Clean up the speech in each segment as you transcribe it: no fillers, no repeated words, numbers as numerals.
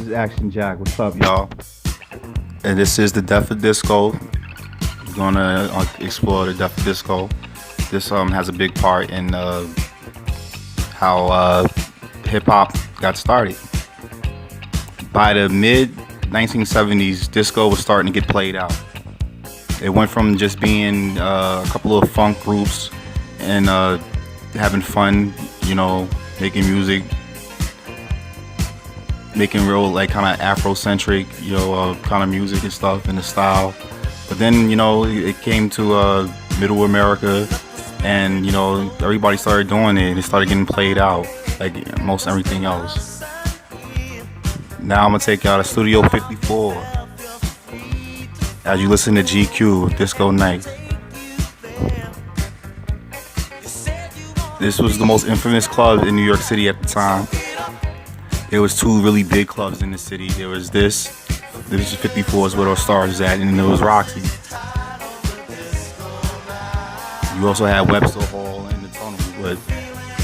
is Action Jack. What's up, y'all? And this is the Death of Disco. We're gonna explore the Death of Disco. This has a big part in how hip hop got started. By the mid 1970s, disco was starting to get played out. It went from just being a couple of funk groups and having fun, making music, making real kind of Afrocentric, kind of music and stuff and the style. But then, it came to Middle America, and everybody started doing it, and it started getting played out like most everything else. Now I'm gonna take y'all to Studio 54 as you listen to GQ Disco Night. This was the most infamous club in New York City at the time. There was two really big clubs in the city. There was this 54 is where those stars is at, and then there was Roxy. You also had Webster Hall and the Tunnel, but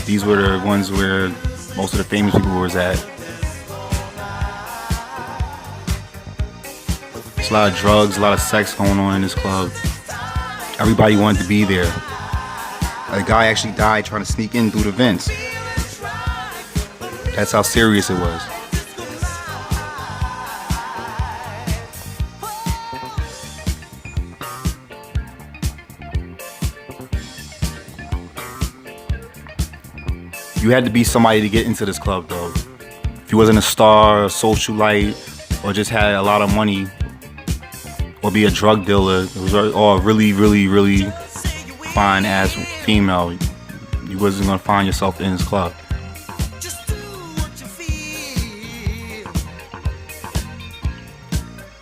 these were the ones where most of the famous people was at. There's a lot of drugs, a lot of sex going on in this club. Everybody wanted to be there. A guy actually died trying to sneak in through the vents. That's how serious it was. You had to be somebody to get into this club, though. If you wasn't a star, a socialite, or just had a lot of money, or be a drug dealer, or a really, really, really fine ass female, you wasn't gonna find yourself in this club.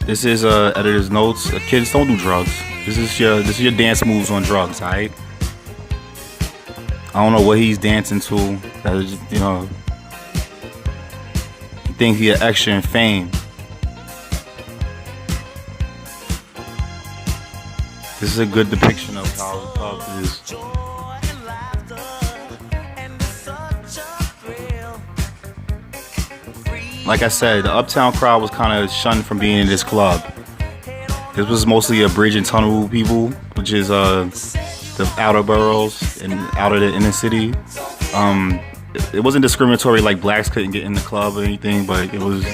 This is editor's notes. Kids, don't do drugs. This is your dance moves on drugs, alright? I don't know what he's dancing to. That is, he thinks he an extra in fame. This is a good depiction of how the club is. Like I said, the uptown crowd was kind of shunned from being in this club. This was mostly a bridge and tunnel people, which is the outer boroughs and out of the inner city. It wasn't discriminatory, like blacks couldn't get in the club or anything, but it was.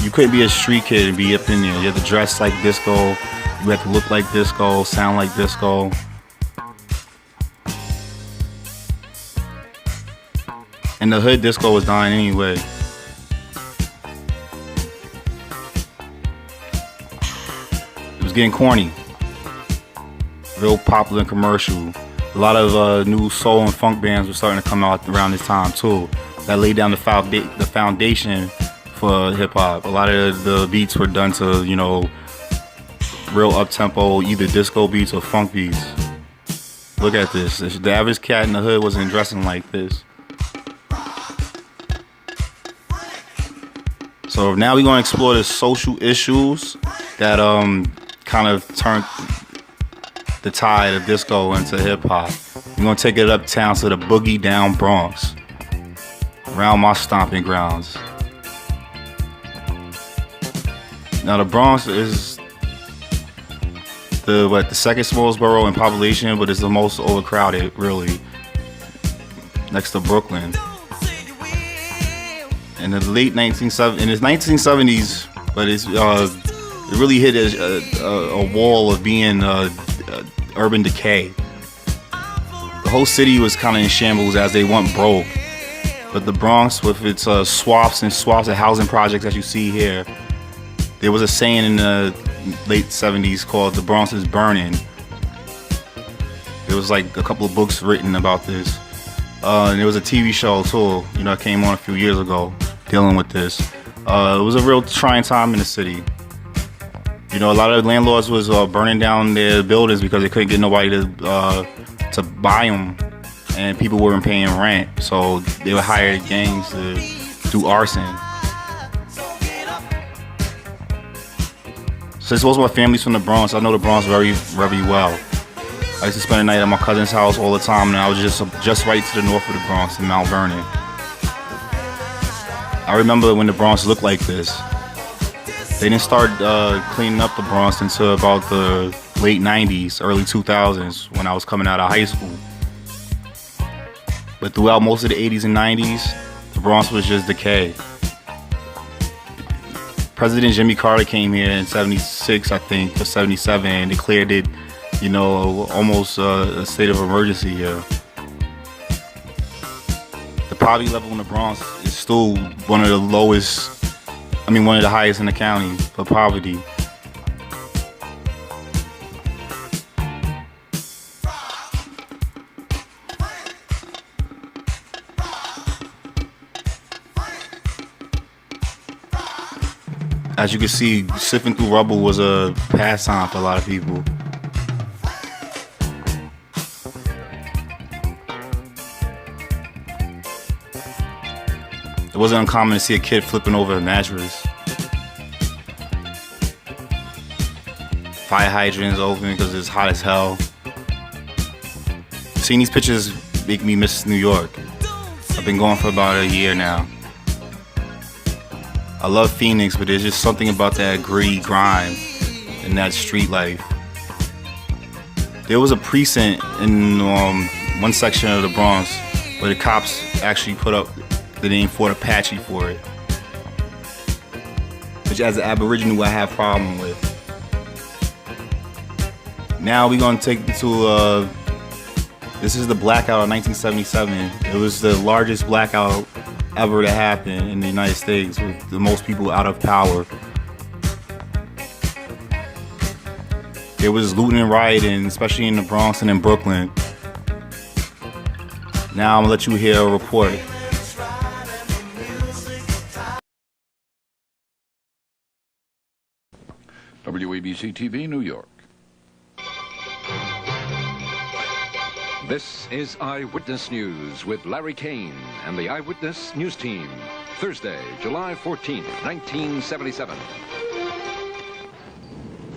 You couldn't be a street kid and be up in there. You had to dress like disco. You had to look like disco, sound like disco. And the hood disco was dying anyway. It was getting corny. Real popular and commercial. A lot of new soul and funk bands were starting to come out around this time too. That laid down the foundation for hip hop. A lot of the beats were done to, real up tempo, either disco beats or funk beats. Look at this. The average cat in the hood wasn't dressing like this. So now we're gonna explore the social issues that kind of turned the tide of disco into hip hop. We're gonna take it uptown to the boogie down Bronx, around my stomping grounds. Now the Bronx is the second smallest borough in population, but it's the most overcrowded, really, next to Brooklyn. In the late 1970s, but it really hit a wall of being urban decay. The whole city was kind of in shambles as they went broke. But the Bronx, with its swaths and swaths of housing projects that you see here, there was a saying in the late 70s called "The Bronx is burning." There was like a couple of books written about this. And there was a TV show too, it came on a few years ago dealing with this. It was a real trying time in the city. A lot of landlords was burning down their buildings because they couldn't get nobody to buy them, and people weren't paying rent, so they would hire gangs to do arson. Since most of my family's from the Bronx, I know the Bronx very, very well. I used to spend the night at my cousin's house all the time, and I was just right to the north of the Bronx in Mount Vernon. I remember when the Bronx looked like this. They didn't start cleaning up the Bronx until about the late 90s, early 2000s, when I was coming out of high school. But throughout most of the 80s and 90s, the Bronx was just decay. President Jimmy Carter came here in 76, I think, or 77, and declared it, you know, almost a state of emergency here. The poverty level in the Bronx is still one of the lowest, one of the highest in the county for poverty. As you can see, sifting through rubble was a pastime for a lot of people. It wasn't uncommon to see a kid flipping over a mattress. Fire hydrants open because it's hot as hell. Seeing these pictures make me miss New York. I've been going for about a year now. I love Phoenix, but there's just something about that gritty grime and that street life. There was a precinct in one section of the Bronx where the cops actually put up the name Fort Apache for it, which as an Aboriginal I have a problem with. Now we're gonna take it to this is the blackout of 1977. It was the largest blackout ever to happen in the United States, with the most people out of power. There was looting and rioting, especially in the Bronx and in Brooklyn. Now I'm gonna let you hear a report. WABC TV, New York. This is Eyewitness News with Larry Kane and the Eyewitness News Team. Thursday, July 14th, 1977.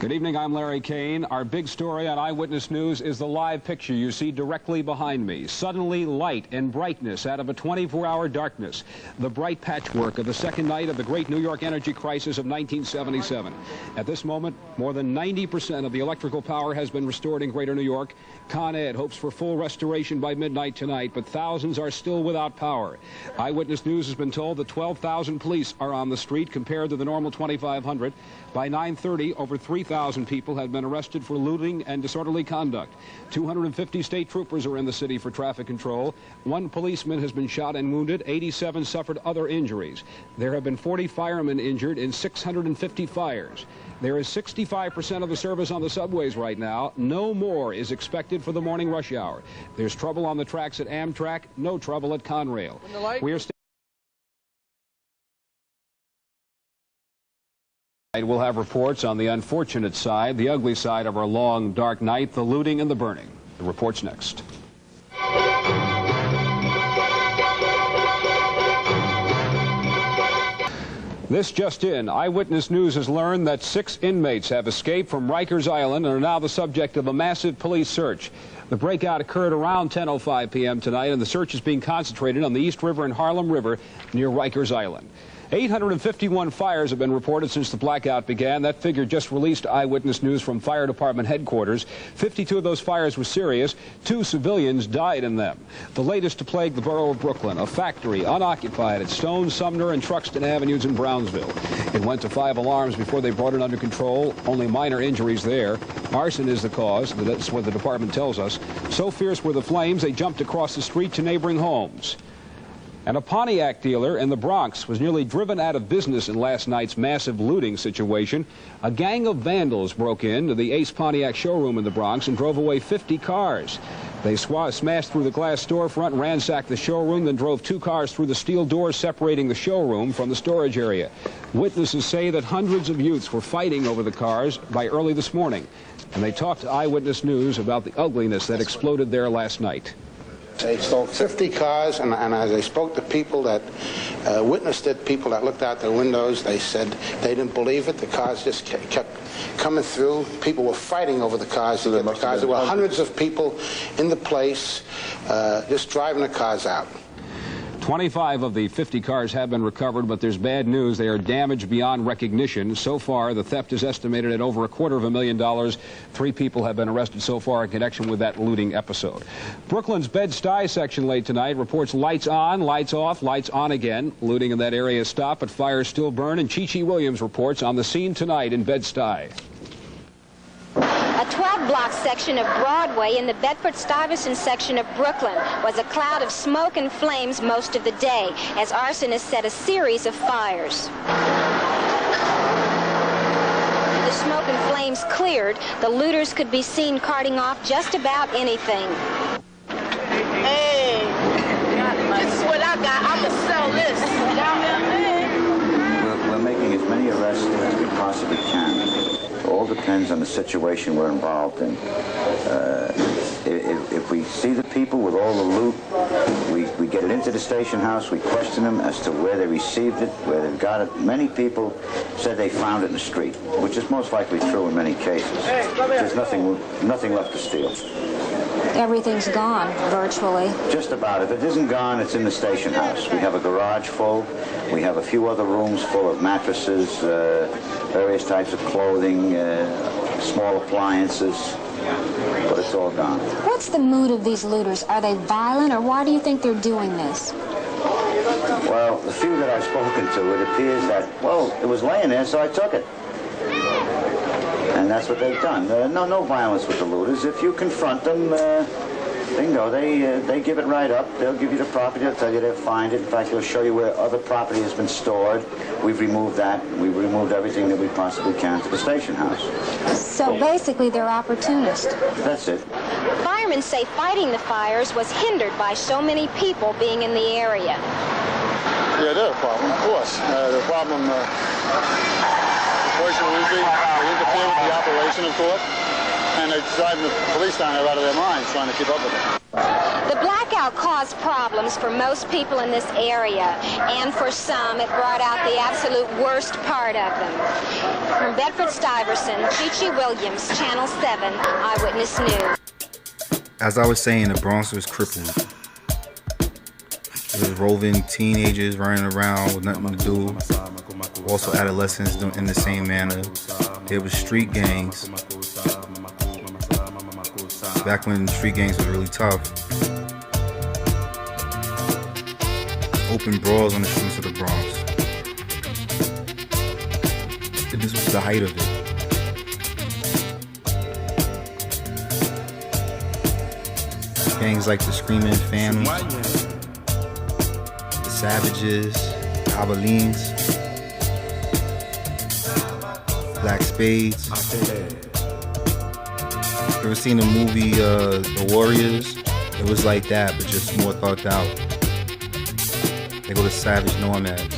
Good evening, I'm Larry Kane. Our big story on Eyewitness News is the live picture you see directly behind me. Suddenly light and brightness out of a 24-hour darkness. The bright patchwork of the second night of the great New York energy crisis of 1977. At this moment, more than 90% of the electrical power has been restored in greater New York. Con Ed hopes for full restoration by midnight tonight, but thousands are still without power. Eyewitness News has been told that 12,000 police are on the street compared to the normal 2,500. By 9:30, over 3,000 people have been arrested for looting and disorderly conduct. 250 state troopers are in the city for traffic control. One policeman has been shot and wounded. 87 suffered other injuries. There have been 40 firemen injured in 650 fires. There is 65% of the service on the subways right now. No more is expected for the morning rush hour. There's trouble on the tracks at Amtrak, no trouble at Conrail. We'll have reports on the unfortunate side, the ugly side of our long, dark night, the looting and the burning. The report's next. This just in, Eyewitness News has learned that 6 inmates have escaped from Rikers Island and are now the subject of a massive police search. The breakout occurred around 10:05 p.m. tonight, and the search is being concentrated on the East River and Harlem River near Rikers Island. 851 fires have been reported since the blackout began. That figure just released to Eyewitness News from Fire Department headquarters. 52 of those fires were serious. 2 civilians died in them. The latest to plague the borough of Brooklyn, a factory unoccupied at Stone, Sumner, and Truxton Avenues in Brownsville. It went to 5 alarms before they brought it under control. Only minor injuries there. Arson is the cause. That's what the department tells us. So fierce were the flames, they jumped across the street to neighboring homes. And a Pontiac dealer in the Bronx was nearly driven out of business in last night's massive looting situation. A gang of vandals broke into the Ace Pontiac showroom in the Bronx and drove away 50 cars. They smashed through the glass storefront, ransacked the showroom, then drove 2 cars through the steel doors separating the showroom from the storage area. Witnesses say that hundreds of youths were fighting over the cars by early this morning. And they talked to Eyewitness News about the ugliness that exploded there last night. They stole 50 cars, and as I spoke to people that witnessed it, people that looked out their windows, they said they didn't believe it. The cars just kept coming through. People were fighting over the cars to get the cars. There were hundreds of people in the place just driving the cars out. 25 of the 50 cars have been recovered, but there's bad news. They are damaged beyond recognition. So far, the theft is estimated at over $250,000. 3 people have been arrested so far in connection with that looting episode. Brooklyn's Bed-Stuy section late tonight reports lights on, lights off, lights on again. Looting in that area stopped, but fires still burn. And Chi-Chi Williams reports on the scene tonight in Bed-Stuy. A 12-block section of Broadway in the Bedford-Stuyvesant section of Brooklyn was a cloud of smoke and flames most of the day as arsonists set a series of fires. The smoke and flames cleared, the looters could be seen carting off just about anything. Hey, this is what I got. I'm going to sell this. We're making as many arrests as we possibly can. It all depends on the situation we're involved in. If we see the people with all the loot, we get it into the station house, we question them as to where they received it, where they've got it. Many people said they found it in the street, which is most likely true in many cases. There's nothing left to steal. Everything's gone, virtually. Just about. If it isn't gone, it's in the station house. We have a garage full. We have a few other rooms full of mattresses, various types of clothing, small appliances, but it's all gone. What's the mood of these looters? Are they violent, or why do you think they're doing this? Well, the few that I've spoken to, it appears that, well, it was laying there, so I took it. And that's what they've done. No violence with the looters. If you confront them, bingo, they give it right up. They'll give you the property. They'll tell you they'll find it. In fact, they'll show you where other property has been stored. We've removed that. We've removed everything that we possibly can to the station house. So basically, they're opportunists. That's it. Firemen say fighting the fires was hindered by so many people being in the area. Yeah, they're a problem, of course. The problem, unfortunately, they interfere with the operation, of course, and they're driving the police down there out of their minds trying to keep up with it. The blackout caused problems for most people in this area, and for some, it brought out the absolute worst part of them. From Bedford-Stuyvesant, Chi-Chi Williams, Channel 7, Eyewitness News. As I was saying, the Bronx was crippled. There was roving teenagers running around with nothing to do. Also adolescents in the same manner. There was street gangs. Back when street gangs was really tough. Open brawls on the streets of the Bronx. And this was the height of it. Gangs like the Screaming Phantoms, the Savages, the Abilines, Black Spades. Ever seen the movie The Warriors? It was like that, but just more thought out. They go to savage nomads.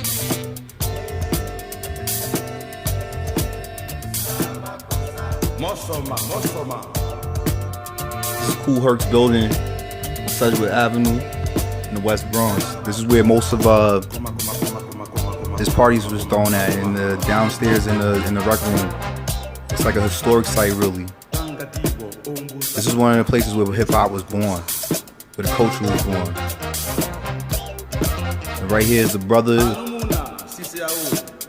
This is Kool Herc's building on Sedgwick Avenue in the West Bronx. This is where most of his parties was thrown at, in the downstairs in the rec room. It's like a historic site, really. This is one of the places where hip hop was born, where the culture was born. And right here is the brother,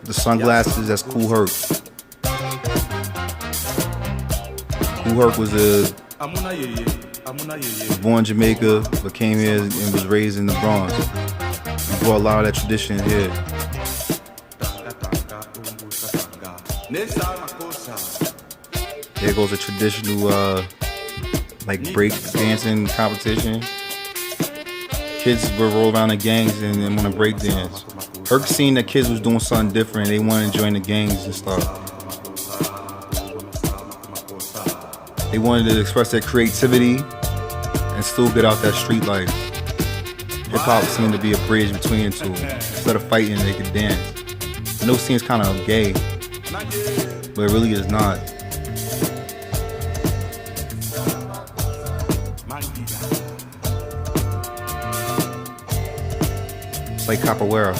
the sunglasses. That's Kool Herc. Kool Herc was born in Jamaica, but came here and was raised in the Bronx. He brought a lot of that tradition here. There goes a traditional like break dancing competition. Kids would roll around in gangs and want to break dance. Herc seen that kids was doing something different. They wanted to join the gangs and stuff. They wanted to express their creativity and still get out that street life. Hip hop seemed to be a bridge between the two. Instead of fighting, they could dance. I know it seems kind of gay, but it really is not. It's like capoeira.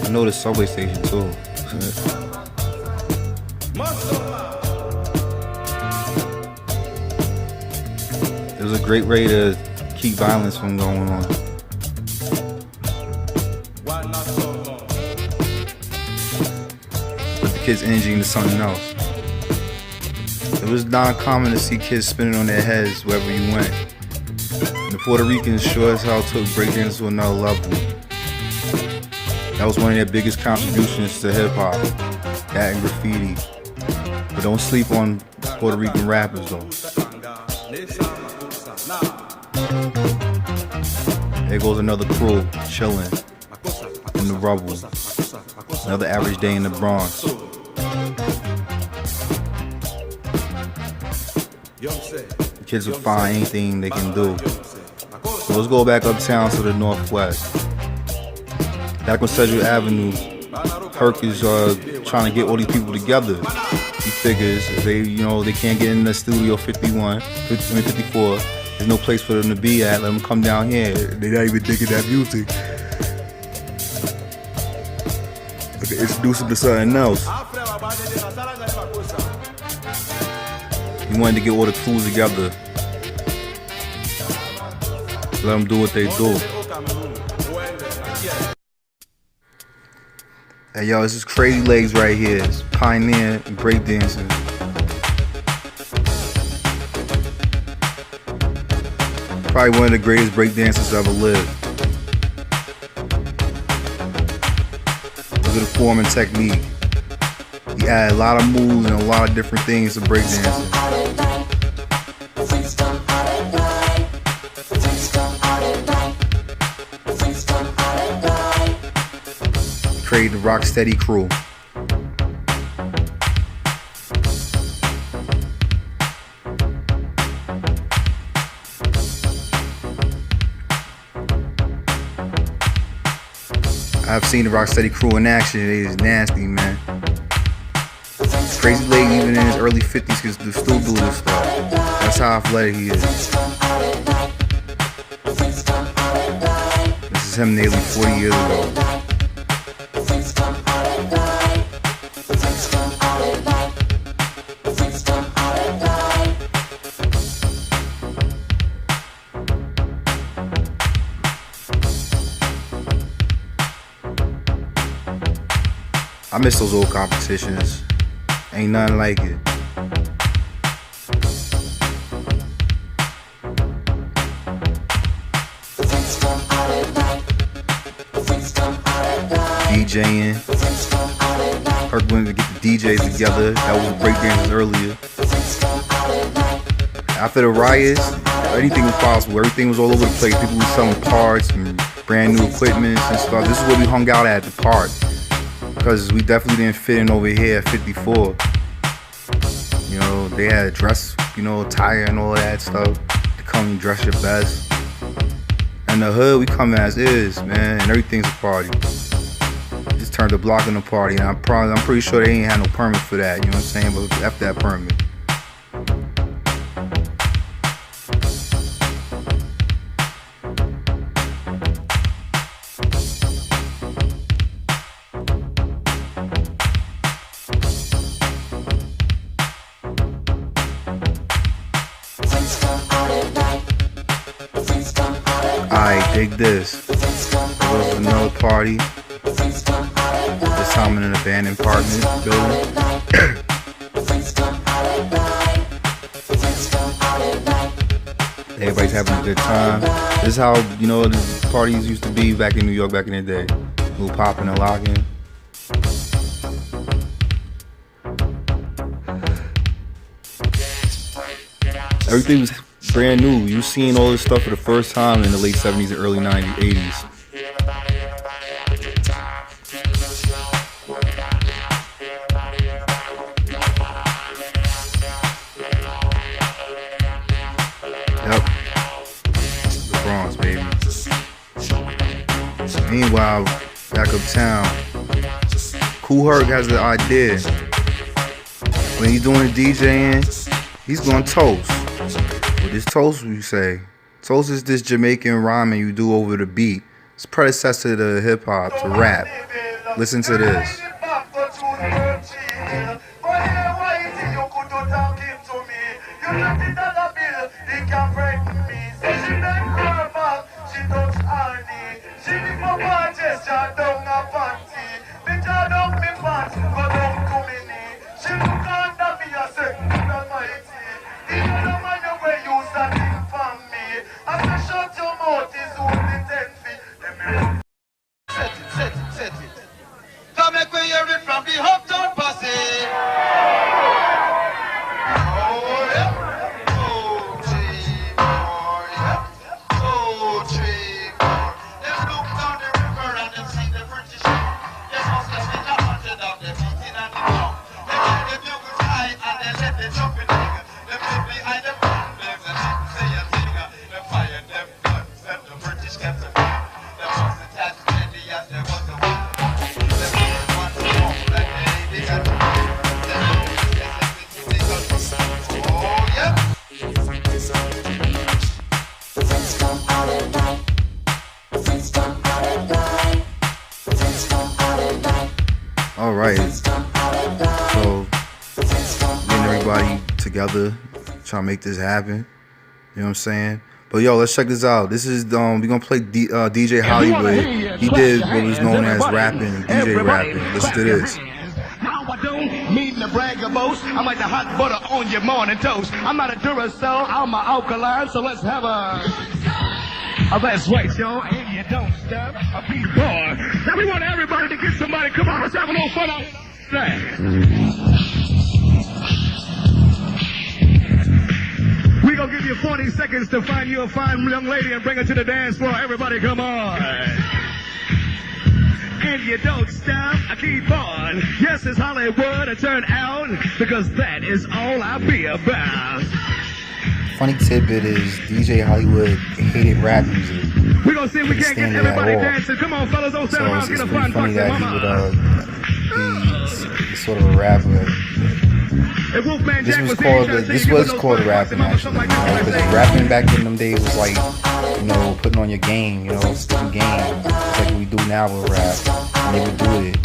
I know the subway station too. It was a great way to keep violence from going on. Put the kids' energy into something else. It was not common to see kids spinning on their heads wherever you went. And the Puerto Ricans sure as hell took breakdance to another level. That was one of their biggest contributions to hip hop, that and graffiti. But don't sleep on Puerto Rican rappers though. There goes another crew chilling in the rubble. Another average day in the Bronx. The kids will find anything they can do. So let's go back uptown to the northwest. Back on Sedgwick Avenue, Herc is trying to get all these people together. He figures if they can't get in the studio 54, there's no place for them to be at. Let them come down here. They're not even digging that music. But they introduce them to something else. He wanted to get all the crews together. Let them do what they do. Hey yo, this is Crazy Legs right here. It's pioneer and breakdancing. Probably one of the greatest breakdancers ever lived. Look at the form and technique. He added a lot of moves and a lot of different things to breakdancing. Created the Rocksteady crew. I've seen the Rocksteady crew in action. It is nasty, man. Crazy Leg, even in his early 50s, can still do this stuff. That's how athletic he is. This is him nearly 40 years ago. I miss those old competitions. Ain't nothing like it. DJing. Herc wanted to get the DJs together. That was breakdancers earlier. After the riots, anything was possible. Everything was all over the place. People were selling parts and brand new equipment and stuff. This is where we hung out at the park. Because we definitely didn't fit in over here at 54. You know, they had a dress, attire and all that stuff. To come and dress your best. In the hood, we come as is, man, and everything's a party. Just turned the block into a party, and I'm pretty sure they ain't had no permit for that, you know what I'm saying? But after that permit. Alright, dig this. There was another party. This time in an abandoned apartment building. Everybody's having a good time. This is how, the parties used to be back in New York back in the day. A little popping and locking. Everything was brand new. You seeing all this stuff for the first time in the late 70s and early 90s, 80s. Yep. The Bronx, baby. Meanwhile, back uptown, Kool Herc has the idea. When he's doing the DJing, he's going to toast. What is toast, you say? Toast is this Jamaican rhyming you do over the beat. It's predecessor to hip hop, to rap. Listen to this. Come and hear it from the Uptown Posse. Oh, yeah. Oh, tree boy, yeah. Oh, tree boy. Let's look down the river and then see the British. Yes, must have been 100 of them beating at the drum. They get the bugles high and they let the jumping nigga. Them sit behind the flames and didn't say a thing. They fired them guns and the British kept them. There wasn't as many as there was a war. All right. So, getting everybody together, trying to make this happen. You know what I'm saying? But yo, let's check this out. This is we gonna play DJ Hollywood. He did what was known as rapping, DJ rapping. Listen to this. Now I don't mean to brag or boast. I'm like the hot butter on your morning toast. I'm not a Duracell, I'm an alkaline. So let's have that's right, y'all. And you don't stop. A beat bar. Now we want everybody to get somebody. Come on, let's have a little fun out here. We're going to give you 40 seconds to find you a fine young lady and bring her to the dance floor. Everybody, come on. And you don't stop, I keep on. Yes, it's Hollywood, I turn out, because that is all I be about. Funny tidbit is DJ Hollywood hated rap music. We're going to see if we can't get everybody dancing. Come on, fellas, don't stand around, get a fun funny that mama. he would be sort of a rapper. This was called rapping, actually. Because rapping back in them days was like, putting on your game, spitting game. It's like we do now with rap. And they would do it,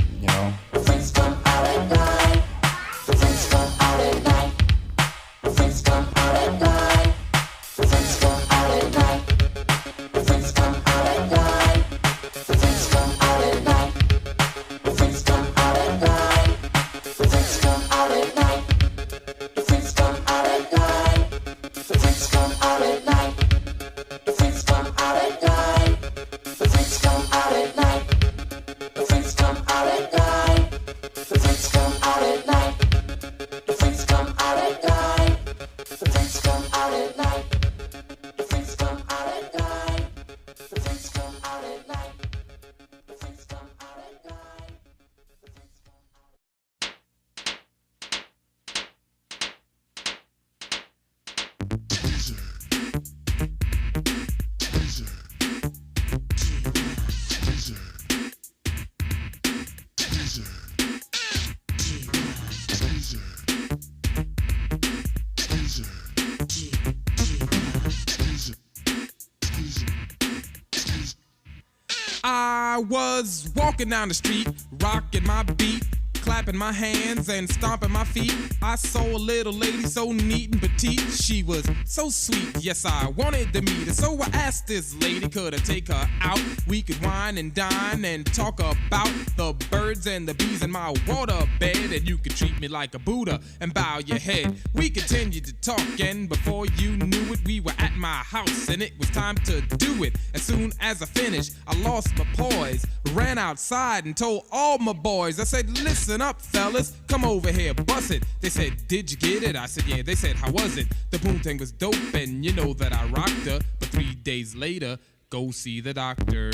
I was walking down the street, rocking my beat, clapping my hands and stomping my feet. I saw a little lady so neat and petite. She was so sweet, yes, I wanted to meet her. So I asked this lady, could I take her out? We could wine and dine and talk about the birds and the bees in my water bed. And you could treat me like a Buddha and bow your head. We continued to talk, and before you knew it, we were at my house and it was time to do it. As soon as I finished, I lost my poise, ran outside and told all my boys. I said, listen up, fellas, come over here, bust it. They said, did you get it? I said, yeah. They said, how was it? The poontang was dope, and you know that I rocked her. But 3 days later, go see the doctor.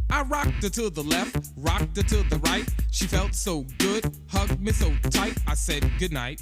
I rocked her to the left, rocked her to the right. She felt so good, hugged me so tight. I said goodnight.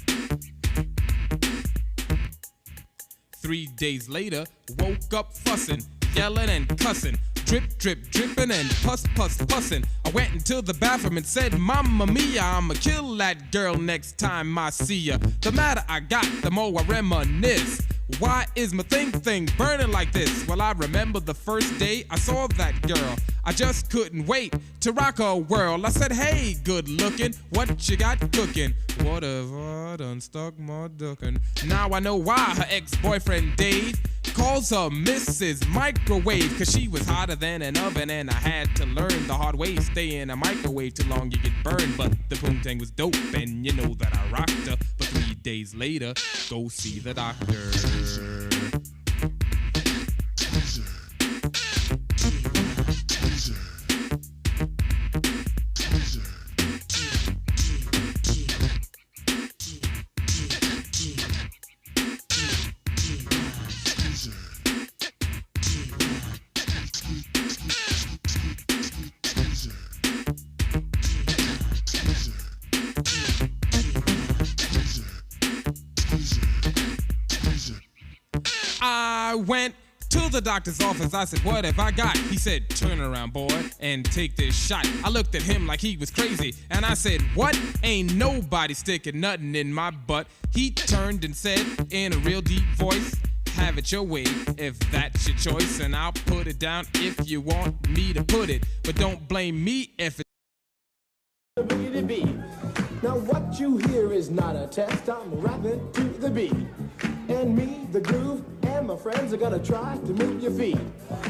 3 days later, woke up fussing, yelling and cussing. drip, drip, dripping and puss, puss, pussin'. I went into the bathroom and said, Mamma mia, I'ma kill that girl next time I see ya. The madder I got, the more I reminisce. Why is my thing burning like this? Well, I remember the first day I saw that girl. I just couldn't wait to rock her world. I said, hey, good looking, what you got cooking? Whatever, done stuck my duckin'. Now I know why her ex-boyfriend Dave calls her Mrs. Microwave, cause she was hotter than an oven, and I had to learn the hard way. Stay in a microwave too long, you get burned. But the poontang was dope, and you know that I rocked her. But 3 days later, go see the doctor. I went to the doctor's office. I said, what have I got? He said, turn around, boy, and take this shot. I looked at him like he was crazy, and I said, what? Ain't nobody sticking nothing in my butt. He turned and said in a real deep voice, have it your way if that's your choice, and I'll put it down if you want me to put it, but don't blame me if it's Now what you hear is not a test. I'm rapping to the beat, and me, the groove, and my friends are gonna try to move your feet.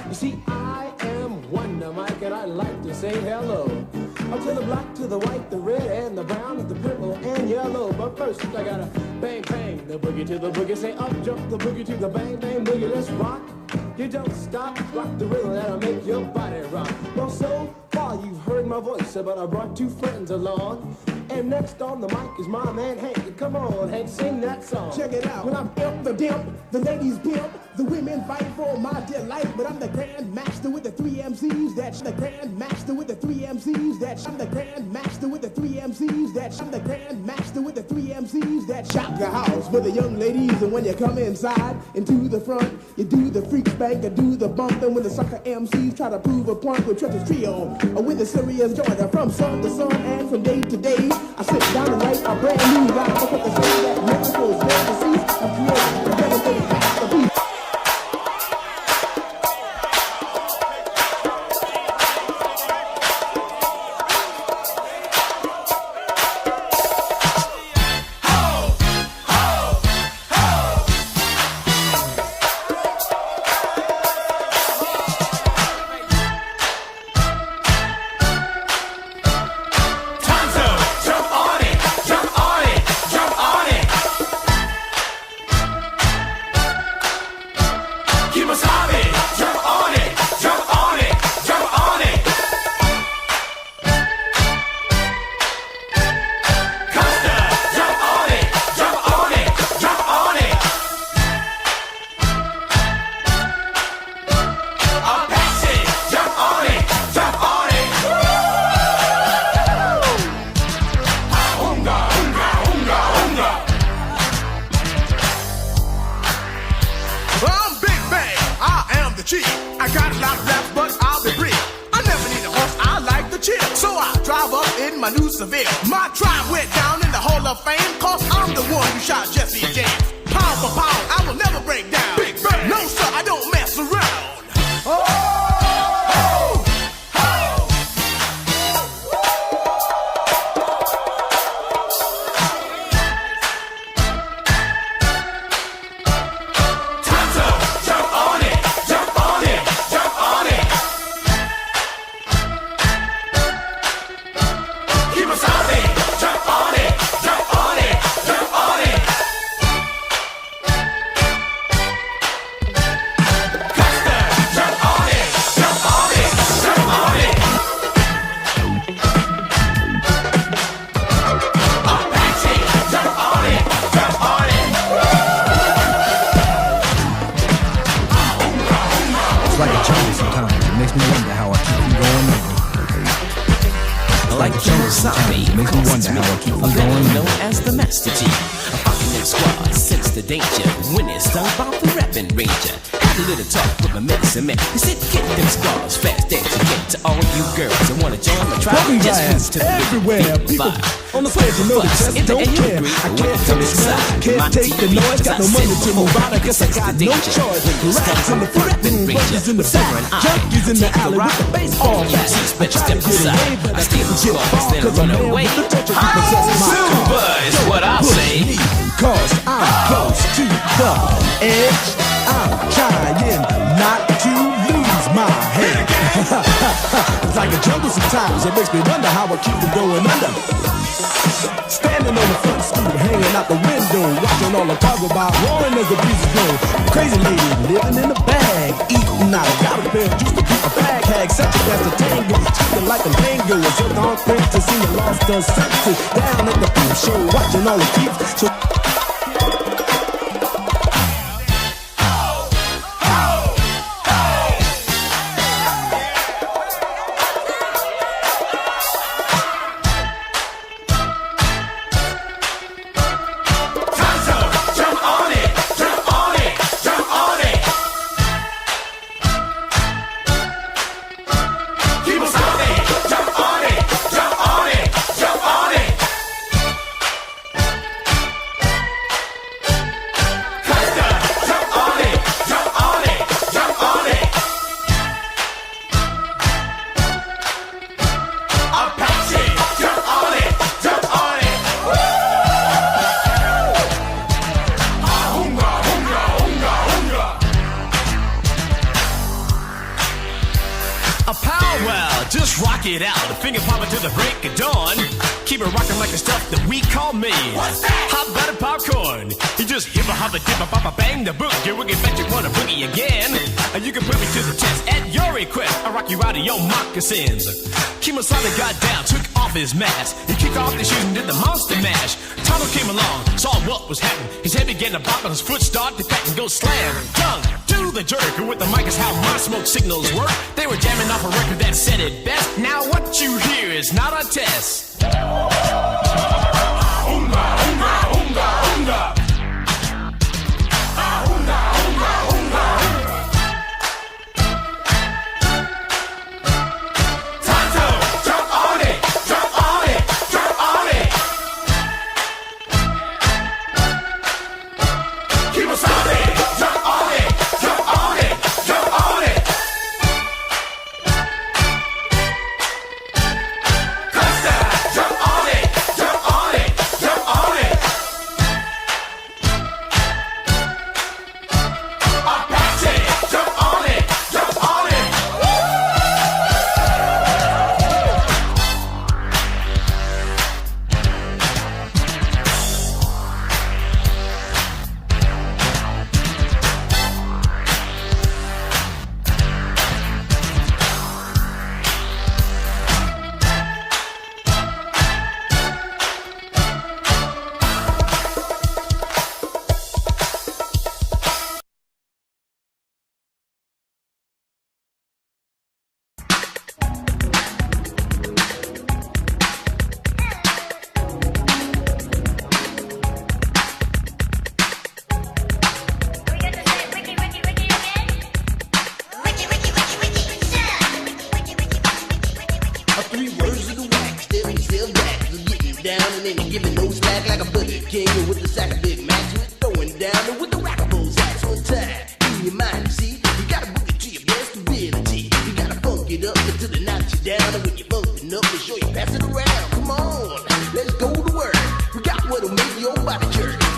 You see, I am Wonder Mike, and I like to say hello. Up to the black, to the white, the red, and the brown, and the purple, and yellow. But first, I gotta bang, bang, the boogie to the boogie. Say up, jump the boogie to the bang, bang, boogie. Let's rock. You don't stop, rock the rhythm that'll make your body rock. Well, so far you've heard my voice, but I brought 2 friends along. And next on the mic is my man Hank. Come on, Hank, sing that song. Check it out. When I'm imp the dimp, the ladies pimp, the women fight for my delight. But I'm the grand master with the 3 MCs. That's the grand master with the 3 MCs. That's I'm the grand master with the 3 MCs. That's I'm the grand master with the 3 MCs. That shock the house for the young ladies. And when you come inside into the front, you do the freak spank and do the bump. And when the sucker MCs try to prove a point with Trevor's trio, or with the serious joiner from sun to sun and from day to day, I sit down and write a brand new rhyme because the story that miracles never cease. I'm creating a devastating masterpiece. My tribe went down in the Hall of Fame, cause I'm the one who shot Jesse James. Pound for pound, I will never break down. Big bang. No sir, I don't mess around. Oh! Danger, when it's stung by the rapping ranger. a little talk with my medicine man. He said, get them scars fast as you get. To all you girls that wanna join my tribe, just move to the everywhere. People on the stage, you know the test don't care. I can't take the smell, can't take the noise. Got no money to move out, I guess I got no choice. Rats in the front, buzzers in the back, junkies in the alley with the baseball bat. I try to get away, but I can't get far, cause I'm man with the touch of possess my car. Is what I'll say. Cause I'm close to the edge. I'm trying not to lose my head. It's like a jungle sometimes. It makes me wonder how I keep from going under. Standing on the front stoop, hanging out the window, watching all the cars go by, roaring as the breezes blow. Crazy lady living in a bag, eating out of garbage pail juice to keep a bag hag. Such a gas to tango, chicken like a mango. As if all things to see the lost her senses. Down at the peep show, watching all the peeps. So it out, a finger popping to the break of dawn. Keep it rocking like the stuff that we call me. What's that? Hot butter popcorn. You just hip a hop a dip a pop a bang the boogie. Wiggy bet you wanna boogie again. And you can put me to the test at your request. I rock you out of your moccasins. Kemosabe got down, took off his mask. He kicked off his shoes and did the monster mash. Tonto came along, saw what was happening. His head began to bop and his foot started to crack and go slam. Tongue to the jerk. And with the mic is how my smoke signals work. They were jamming off a record that said it best. Now what you hear is not a test. Unga, unga, unga, unga. Let's go to work. We got what'll make your body jerk.